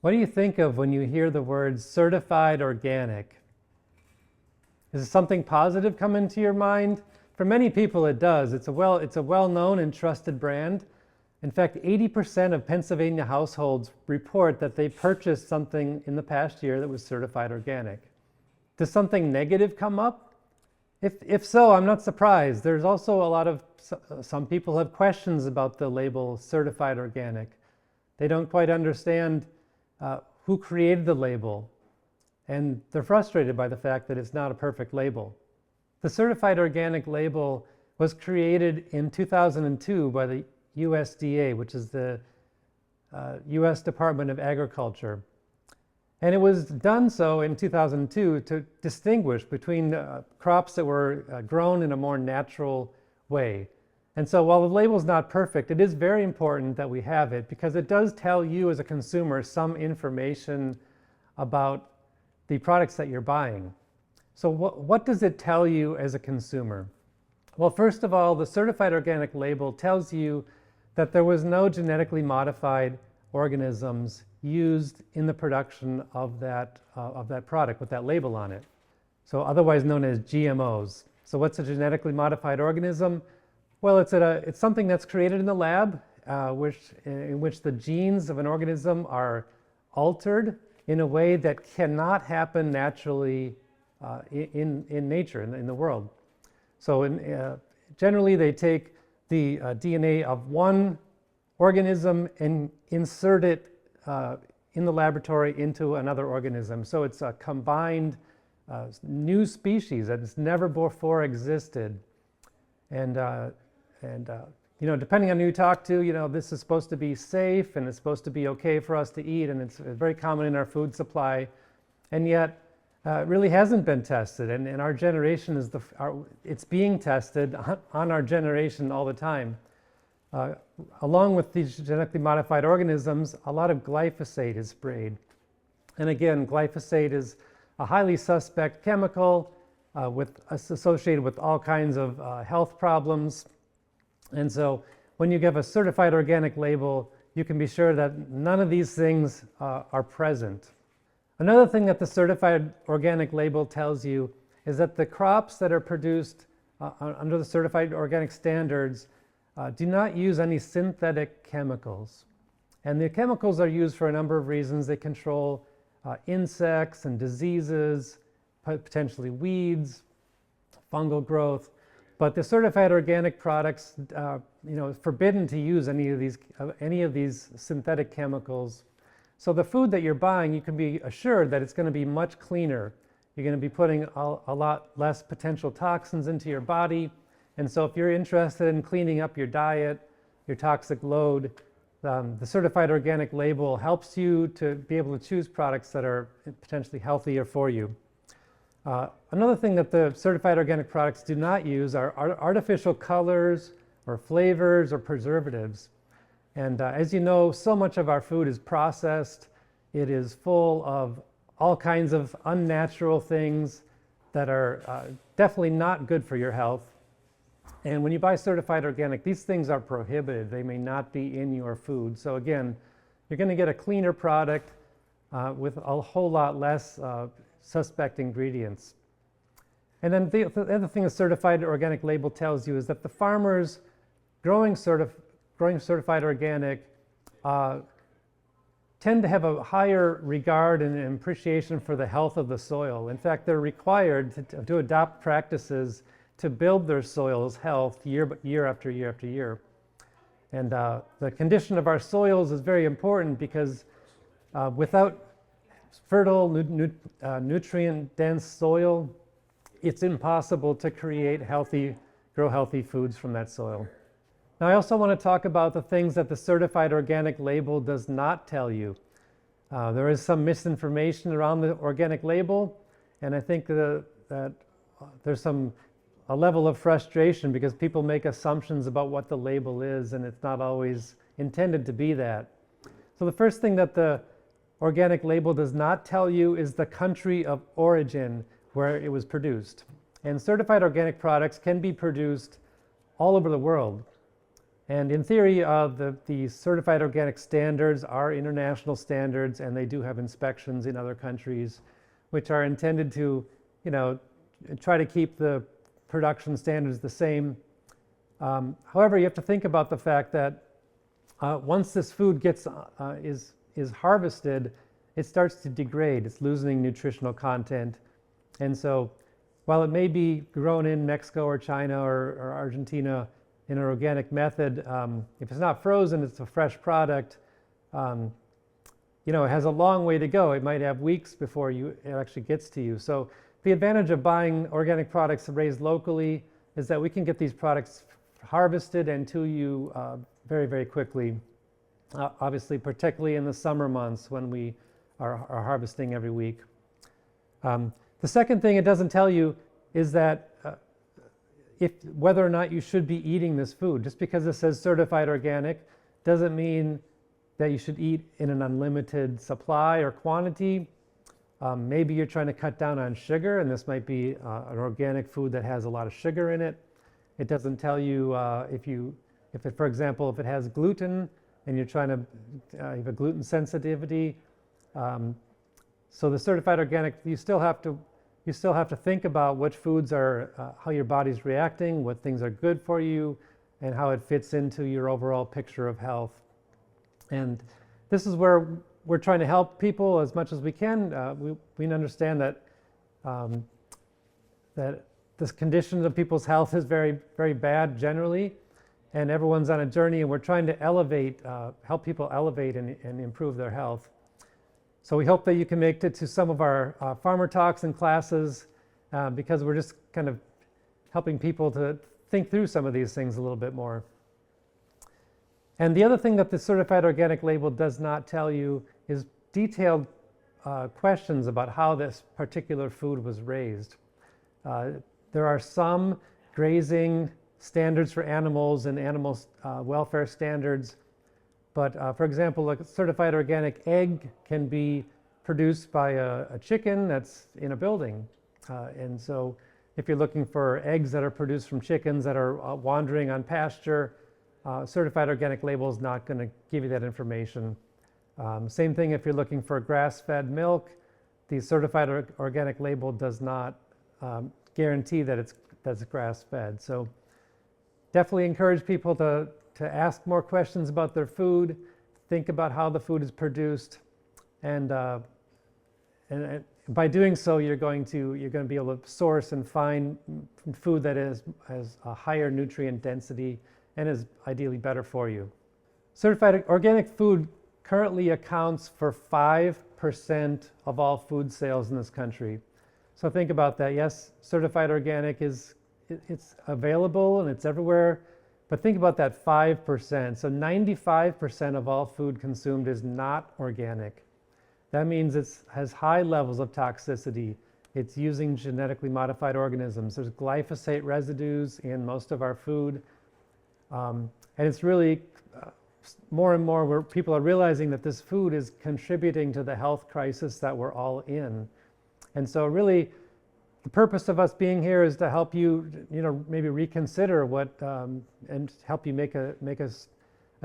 What do you think of when you hear the word certified organic? Does something positive come into your mind? For many people it does. It's a well-known and trusted brand. In fact, 80% of Pennsylvania households report that they purchased something in the past year that was certified organic. Does something negative come up? If so, I'm not surprised. There's also some people have questions about the label certified organic. They don't quite understand who created the label, and they're frustrated by the fact that it's not a perfect label. The certified organic label was created in 2002 by the USDA, which is the US Department of Agriculture. And it was done so in 2002 to distinguish between crops that were grown in a more natural way. And so while the label is not perfect, it is very important that we have it because it does tell you as a consumer some information about the products that you're buying. So what does it tell you as a consumer? Well, first of all, the certified organic label tells you that there was no genetically modified organisms used in the production of that product with that label on it. So otherwise known as GMOs. So what's a genetically modified organism? Well, it's something that's created in the lab, in which the genes of an organism are altered in a way that cannot happen naturally in nature, in the world. So generally they take the DNA of one organism and insert it in the laboratory into another organism. So it's a combined new species that has never before existed. And depending on who you talk to, this is supposed to be safe and it's supposed to be okay for us to eat, and it's very common in our food supply, and yet it really hasn't been tested. And our generation it's being tested on our generation all the time. Along with these genetically modified organisms, a lot of glyphosate is sprayed. And again, glyphosate is a highly suspect chemical associated with all kinds of health problems. And so when you give a certified organic label, you can be sure that none of these things are present. Another thing that the certified organic label tells you is that the crops that are produced under the certified organic standards do not use any synthetic chemicals. And the chemicals are used for a number of reasons. They control insects and diseases, potentially weeds, fungal growth. But the certified organic products, it's forbidden to use any of these synthetic chemicals. So the food that you're buying, you can be assured that it's going to be much cleaner. You're going to be putting a lot less potential toxins into your body. And so if you're interested in cleaning up your diet, your toxic load, the certified organic label helps you to be able to choose products that are potentially healthier for you. Another thing that the certified organic products do not use are artificial colors or flavors or preservatives. And as you know, so much of our food is processed. It is full of all kinds of unnatural things that are definitely not good for your health. And when you buy certified organic, these things are prohibited. They may not be in your food. So again, you're going to get a cleaner product with a whole lot less suspect ingredients. And then the other thing a certified organic label tells you is that the farmers growing certified organic tend to have a higher regard and appreciation for the health of the soil. In fact, they're required to adopt practices to build their soil's health year after year after year. And the condition of our soils is very important because without fertile, nutrient-dense soil, it's impossible to grow healthy foods from that soil. Now, I also want to talk about the things that the certified organic label does not tell you. There is some misinformation around the organic label, and I think that there's a level of frustration because people make assumptions about what the label is, and it's not always intended to be that. So the first thing that the organic label does not tell you is the country of origin where it was produced. And certified organic products can be produced all over the world. And in theory, the certified organic standards are international standards, and they do have inspections in other countries, which are intended to, try to keep the production standards the same. However, you have to think about the fact that once this food is harvested, it starts to degrade. It's losing nutritional content. And so while it may be grown in Mexico or China or Argentina in an organic method, if it's not frozen, it's a fresh product, it has a long way to go. It might have weeks before it actually gets to you. So the advantage of buying organic products raised locally is that we can get these products harvested and to you very, very quickly. Obviously, particularly in the summer months when we are harvesting every week. The second thing it doesn't tell you is that whether or not you should be eating this food. Just because it says certified organic doesn't mean that you should eat in an unlimited supply or quantity. Maybe you're trying to cut down on sugar, and this might be an organic food that has a lot of sugar in it. It doesn't tell you for example, if it has gluten and you're trying to have a gluten sensitivity. So the certified organic, you still have to think about which foods are, how your body's reacting, what things are good for you, and how it fits into your overall picture of health. And this is where we're trying to help people as much as we can. We understand that that this condition of people's health is very, very bad generally, and everyone's on a journey, and we're trying to help people elevate and improve their health. So we hope that you can make it to some of our farmer talks and classes, because we're just kind of helping people to think through some of these things a little bit more. And the other thing that the certified organic label does not tell you is detailed questions about how this particular food was raised. There are some grazing standards for animals and animal welfare standards. But for example, a certified organic egg can be produced by a chicken that's in a building. And so if you're looking for eggs that are produced from chickens that are wandering on pasture, certified organic label is not going to give you that information. Same thing if you're looking for grass-fed milk. The certified organic label does not guarantee that that's grass-fed. So definitely encourage people to ask more questions about their food, think about how the food is produced, and by doing so, you're going to be able to source and find food that has a higher nutrient density and is ideally better for you. Certified organic food currently accounts for 5% of all food sales in this country. So think about that. Yes, certified organic it's available and it's everywhere. But think about that 5%. So 95% of all food consumed is not organic. That means it has high levels of toxicity. It's using genetically modified organisms. There's glyphosate residues in most of our food. And it's really more and more where people are realizing that this food is contributing to the health crisis that we're all in. And so really, the purpose of us being here is to help you, maybe reconsider and help you make a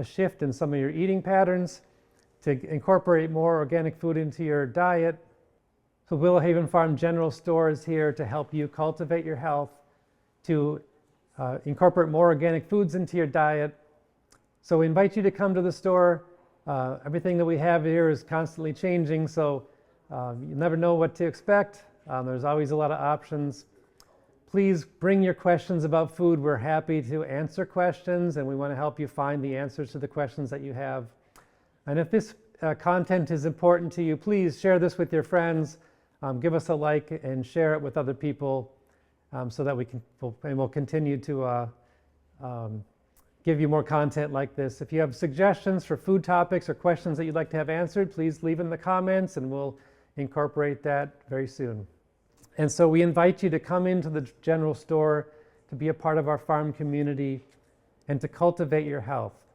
shift in some of your eating patterns, to incorporate more organic food into your diet. So Willow Haven Farm General Store is here to help you cultivate your health, to incorporate more organic foods into your diet. So we invite you to come to the store. Everything that we have here is constantly changing, so you never know what to expect. There's always a lot of options. Please bring your questions about food. We're happy to answer questions, and we want to help you find the answers to the questions that you have. And if this content is important to you, please share this with your friends. Give us a like and share it with other people, so that we'll continue to give you more content like this. If you have suggestions for food topics or questions that you'd like to have answered, please leave in the comments and we'll incorporate that very soon. And so we invite you to come into the general store, to be a part of our farm community, and to cultivate your health.